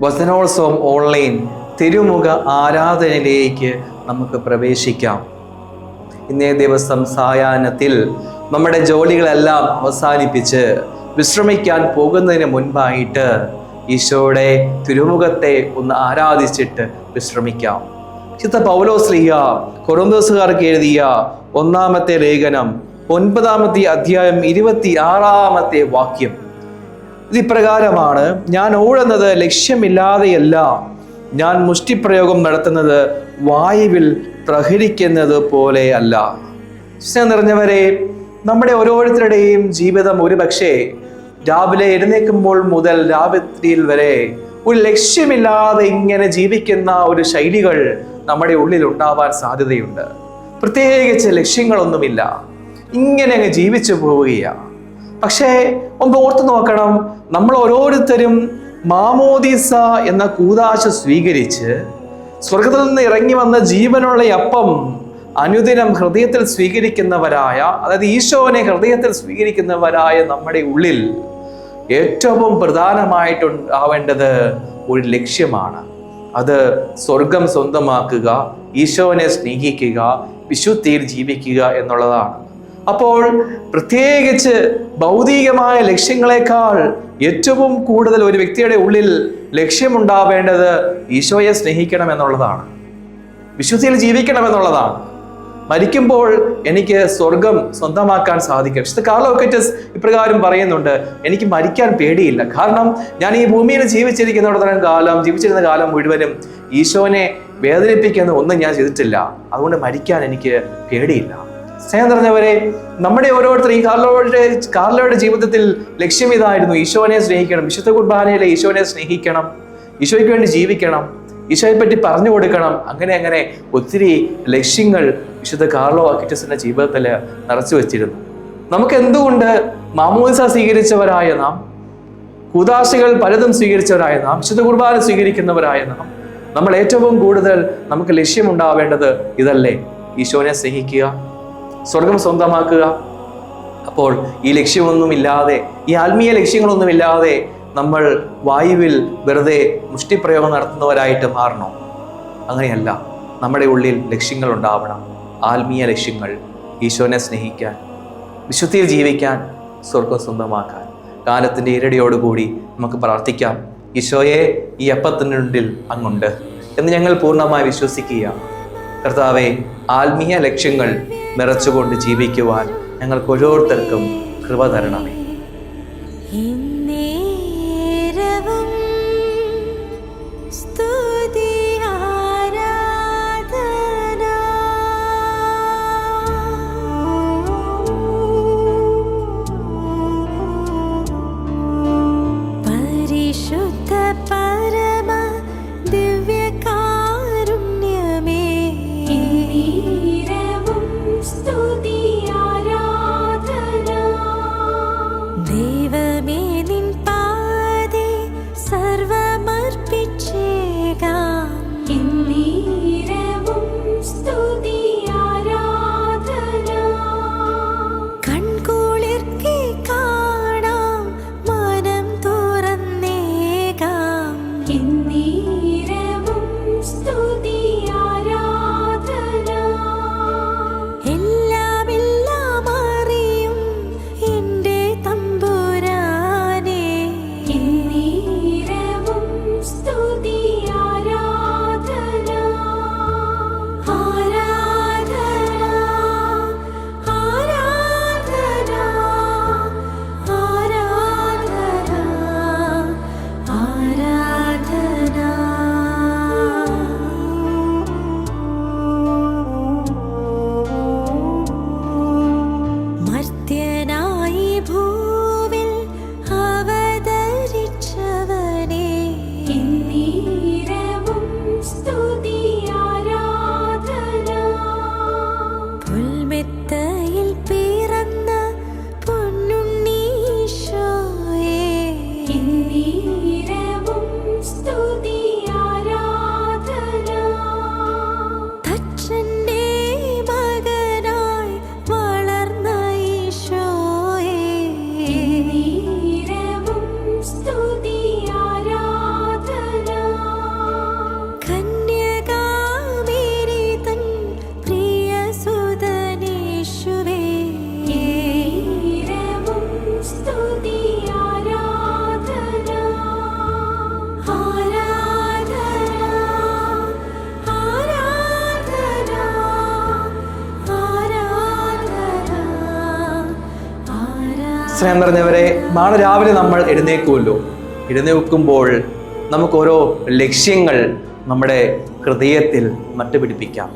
വചനോത്സവം online തിരുമുഖ ആരാധനയിലേക്ക് നമുക്ക് പ്രവേശിക്കാം. ഇന്നേ ദിവസം സായാഹ്നത്തിൽ നമ്മുടെ ജോലികളെല്ലാം അവസാനിപ്പിച്ച് വിശ്രമിക്കാൻ പോകുന്നതിന് മുൻപായിട്ട് ഈശോയുടെ തിരുമുഖത്തെ ഒന്ന് ആരാധിച്ചിട്ട് വിശ്രമിക്കാം. വിശുദ്ധ പൗലോസ്ലീഹ കൊരിന്ത്യർക്കാർക്ക് എഴുതിയ 1-ാമത്തെ ലേഖനം 9-ാമത്തെ അധ്യായം 26-ാമത്തെ വാക്യം ഇതിപ്രകാരമാണ്: ഞാൻ ഓടുന്നത് ലക്ഷ്യമില്ലാതെയല്ല, ഞാൻ മുഷ്ടിപ്രയോഗം നടത്തുന്നത് വായുവിൽ പ്രഹരിക്കുന്നത് പോലെ അല്ല. സ്നേഹം നിറഞ്ഞവരെ, നമ്മുടെ ഓരോരുത്തരുടെയും ജീവിതം ഒരുപക്ഷെ രാവിലെ എഴുന്നേൽക്കുമ്പോൾ മുതൽ രാത്രിയിൽ വരെ ഒരു ലക്ഷ്യമില്ലാതെ ഇങ്ങനെ ജീവിക്കുന്ന ഒരു ശൈലികൾ നമ്മുടെ ഉള്ളിൽ ഉണ്ടാവാൻ സാധ്യതയുണ്ട്. പ്രത്യേകിച്ച് ലക്ഷ്യങ്ങളൊന്നുമില്ല, ഇങ്ങനെ അങ്ങ് ജീവിച്ചു പോവുകയാണ്. പക്ഷേ ഒന്ന് ഓർത്തു നോക്കണം, നമ്മൾ ഓരോരുത്തരും മാമോദീസ എന്ന കൂദാശ സ്വീകരിച്ച് സ്വർഗത്തിൽ നിന്ന് ഇറങ്ങി വന്ന ജീവനുള്ള അപ്പം അനുദിനം ഹൃദയത്തിൽ സ്വീകരിക്കുന്നവരായ, അതായത് ഈശോനെ ഹൃദയത്തിൽ സ്വീകരിക്കുന്നവരായ നമ്മുടെ ഉള്ളിൽ ഏറ്റവും പ്രധാനമായിട്ടുണ്ടാവേണ്ടത് ഒരു ലക്ഷ്യമാണ്. അത് സ്വർഗം സ്വന്തമാക്കുക, ഈശോനെ സ്നേഹിക്കുക, വിശുദ്ധിയിൽ ജീവിക്കുക എന്നുള്ളതാണ്. അപ്പോൾ പ്രത്യേകിച്ച് ഭൗതികമായ ലക്ഷ്യങ്ങളെക്കാൾ ഏറ്റവും കൂടുതൽ ഒരു വ്യക്തിയുടെ ഉള്ളിൽ ലക്ഷ്യമുണ്ടാവേണ്ടത് ഈശോയെ സ്നേഹിക്കണം എന്നുള്ളതാണ്, വിശുദ്ധിയിൽ ജീവിക്കണം എന്നുള്ളതാണ്. മരിക്കുമ്പോൾ എനിക്ക് സ്വർഗം സ്വന്തമാക്കാൻ സാധിക്കും. വിശുദ്ധ കാർലോ അക്വീറ്റസ് ഇപ്രകാരം പറയുന്നുണ്ട്: എനിക്ക് മരിക്കാൻ പേടിയില്ല, കാരണം ഞാൻ ഈ ഭൂമിയിൽ ജീവിച്ചിരുന്ന കാലം മുഴുവനും ഈശോനെ വേദനിപ്പിക്കുന്ന ഒന്നും ഞാൻ ചെയ്തിട്ടില്ല, അതുകൊണ്ട് മരിക്കാൻ എനിക്ക് പേടിയില്ല. സ്നേഹം നിറഞ്ഞവരെ, നമ്മുടെ ഓരോരുത്തരും ഈ കാർലോയുടെ ജീവിതത്തിൽ ലക്ഷ്യം ഇതായിരുന്നു: ഈശോനെ സ്നേഹിക്കണം, വിശുദ്ധ കുർബാനയിലെ ഈശോനെ സ്നേഹിക്കണം, ഈശോയ്ക്ക് വേണ്ടി ജീവിക്കണം, ഈശോയെ പറ്റി പറഞ്ഞു കൊടുക്കണം. അങ്ങനെ ഒത്തിരി ലക്ഷ്യങ്ങൾ വിശുദ്ധ കാർലോ അക്വീറ്റസിന്റെ ജീവിതത്തിൽ നിറച്ചു വെച്ചിരുന്നു. നമുക്ക് എന്തുകൊണ്ട് മാമോദിസ സ്വീകരിച്ചവരായ നാം, കൂദാശകൾ പലതും സ്വീകരിച്ചവരായ നാം, വിശുദ്ധ കുർബാന സ്വീകരിക്കുന്നവരായ നാം, നമ്മൾ ഏറ്റവും കൂടുതൽ നമുക്ക് ലക്ഷ്യമുണ്ടാവേണ്ടത് ഇതല്ലേ? ഈശോനെ സ്നേഹിക്കുക, സ്വർഗം സ്വന്തമാക്കുക. അപ്പോൾ ഈ ലക്ഷ്യമൊന്നുമില്ലാതെ, ഈ ആത്മീയ ലക്ഷ്യങ്ങളൊന്നുമില്ലാതെ നമ്മൾ വായുവിൽ വെറുതെ മുഷ്ടിപ്രയോഗം നടത്തുന്നവരായിട്ട് മാറണോ? അങ്ങനെയല്ല. നമ്മുടെ ഉള്ളിൽ ലക്ഷ്യങ്ങൾ ഉണ്ടാവണം, ആത്മീയ ലക്ഷ്യങ്ങൾ. ഈശോനെ സ്നേഹിക്കാൻ, വിശുദ്ധിയിൽ ജീവിക്കാൻ, സ്വർഗം സ്വന്തമാക്കാൻ. കാലത്തിൻ്റെ ഇരടിയോടുകൂടി നമുക്ക് പ്രാർത്ഥിക്കാം: ഈശോയെ, ഈ അപ്പത്തിനുള്ളിൽ അങ്ങുണ്ട് എന്ന് ഞങ്ങൾ പൂർണ്ണമായി വിശ്വസിക്കുക. കർത്താവെ, ആത്മീയ ലക്ഷ്യങ്ങൾ നിറച്ചുകൊണ്ട് ജീവിക്കുവാൻ ഞങ്ങൾക്ക് ഓരോരുത്തർക്കും കൃപ തരണമേ. ദൈവമേ സ്നേഹം നിറഞ്ഞവരെ, നാളെ രാവിലെ നമ്മൾ എഴുന്നേൽക്കുമല്ലോ. എഴുന്നേൽക്കുമ്പോൾ നമുക്ക് ഓരോ ലക്ഷ്യങ്ങൾ നമ്മുടെ ഹൃദയത്തിൽ നട്ടുപിടിപ്പിക്കാം.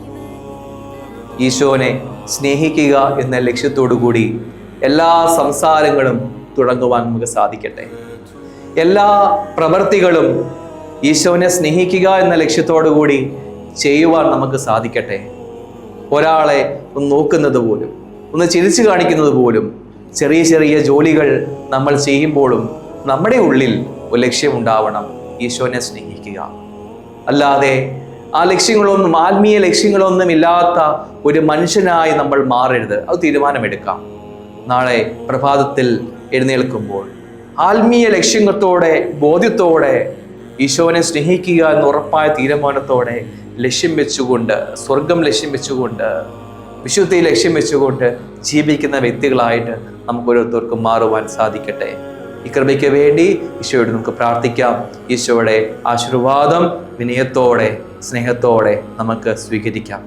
ഈശോനെ സ്നേഹിക്കുക എന്ന ലക്ഷ്യത്തോടു കൂടി എല്ലാ സംസാരങ്ങളും തുടങ്ങുവാൻ നമുക്ക് സാധിക്കട്ടെ. എല്ലാ പ്രവൃത്തികളും ഈശോനെ സ്നേഹിക്കുക എന്ന ലക്ഷ്യത്തോടു കൂടി ചെയ്യുവാൻ നമുക്ക് സാധിക്കട്ടെ. ഒരാളെ ഒന്ന് നോക്കുന്നത് പോലും, ഒന്ന് ചിരിച്ചു കാണിക്കുന്നത് പോലും, ചെറിയ ചെറിയ ജോലികൾ നമ്മൾ ചെയ്യുമ്പോഴും നമ്മുടെ ഉള്ളിൽ ഒരു ലക്ഷ്യമുണ്ടാവണം, ഈശോനെ സ്നേഹിക്കുക. അല്ലാതെ ആ ലക്ഷ്യങ്ങളൊന്നും, ആത്മീയ ലക്ഷ്യങ്ങളൊന്നും ഇല്ലാത്ത ഒരു മനുഷ്യനായി നമ്മൾ മാറരുത്. അത് തീരുമാനമെടുക്കാം. നാളെ പ്രഭാതത്തിൽ എഴുന്നേൽക്കുമ്പോൾ ആത്മീയ ലക്ഷ്യത്തോടെ, ബോധ്യത്തോടെ, ഈശോനെ സ്നേഹിക്കുക എന്ന ഉറപ്പായ തീരുമാനത്തോടെ ലക്ഷ്യം വെച്ചുകൊണ്ട്, സ്വർഗം ലക്ഷ്യം വെച്ചുകൊണ്ട്, വിശുദ്ധി ലക്ഷ്യം വെച്ചുകൊണ്ട് ജീവിക്കുന്ന വ്യക്തികളായിട്ട് നമുക്ക് ഓരോരുത്തർക്കും മാറുവാൻ സാധിക്കട്ടെ. ഈ കൃപയ്ക്ക് വേണ്ടി ഈശോയോട് നമുക്ക് പ്രാർത്ഥിക്കാം. ഈശോയുടെ ആശീർവാദം വിനയത്തോടെ, സ്നേഹത്തോടെ നമുക്ക് സ്വീകരിക്കാം.